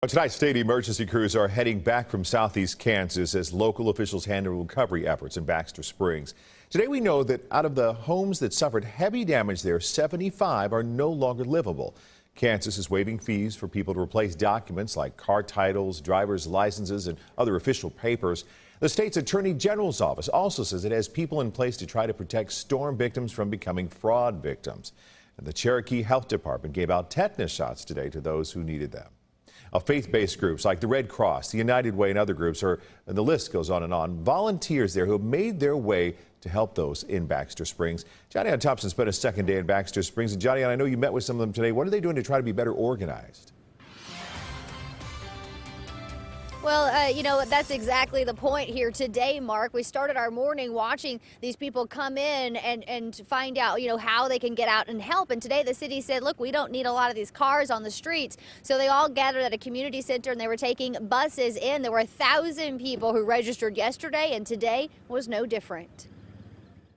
Well, tonight, state emergency crews are heading back from southeast Kansas as local officials handle recovery efforts in Baxter Springs. Today, we know that out of the homes that suffered heavy damage there, 75 are no longer livable. Kansas is waiving fees for people to replace documents like car titles, driver's licenses, and other official papers. The state's attorney general's office also says it has people in place to try to protect storm victims from becoming fraud victims. And the Cherokee Health Department gave out tetanus shots today to those who needed them. Faith-based groups like the Red Cross, the United Way, and other groups and the list goes on and on. Volunteers there who have made their way to help those in Baxter Springs. Johnny Thompson spent a second day in Baxter Springs. And Johnny, I know you met with some of them today. What are they doing to try to be better organized? Well, that's exactly the point here today, Mark. We started our morning watching these people come in and find out, how they can get out and help. And today the city said, look, we don't need a lot of these cars on the streets. So they all gathered at a community center and they were taking buses in. There were 1,000 people who registered yesterday, and today was no different.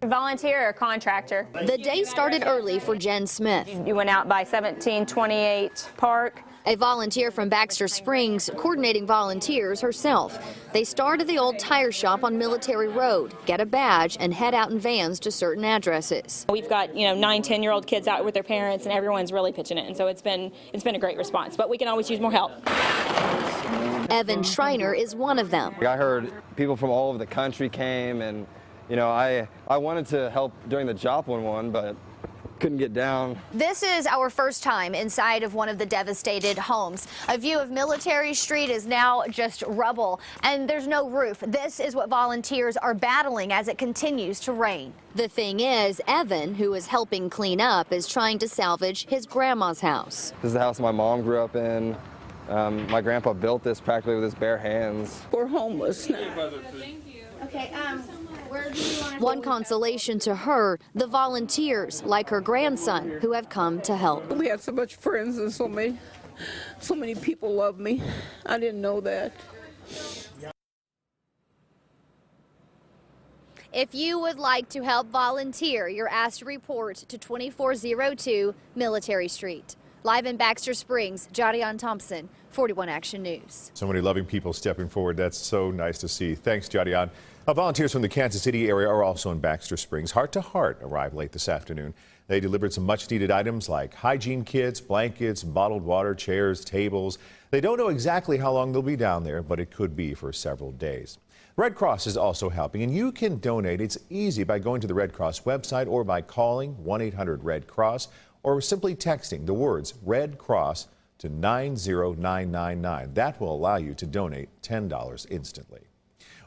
Volunteer or contractor? The day started early for Jen Smith. You went out by 1728 Park. A volunteer from Baxter Springs, coordinating volunteers herself. They start at the old tire shop on Military Road, get a badge, and head out in vans to certain addresses. We've got 9, 10-year-old kids out with their parents, and everyone's really pitching it, and so it's been a great response. But we can always use more help. Evan Schreiner is one of them. I heard people from all over the country came, and I wanted to help during the Joplin one, but couldn't get down. This is our first time inside of one of the devastated homes. A view of Military Street is now just rubble, and there's no roof. This is what volunteers are battling as it continues to rain. The thing is, Evan, who is helping clean up, is trying to salvage his grandma's house. This is the house my mom grew up in. My grandpa built this practically with his bare hands. We're homeless now. Okay, one consolation to her, the volunteers, like her grandson, who have come to help. We had so much friends and so many people love me. I didn't know that. If you would like to help volunteer, you're asked to report to 2402 Military Street. Live in Baxter Springs, Johnny Thompson, 41 Action News. So many loving people stepping forward. That's so nice to see. Thanks, Johnny. Volunteers from the Kansas City area are also in Baxter Springs. Heart to Heart arrived late this afternoon. They delivered some much-needed items like hygiene kits, blankets, bottled water, chairs, tables. They don't know exactly how long they'll be down there, but it could be for several days. Red Cross is also helping, and you can donate. It's easy by going to the Red Cross website or by calling 1-800-RED-CROSS or simply texting the words Red Cross to 90999. That will allow you to donate $10 instantly.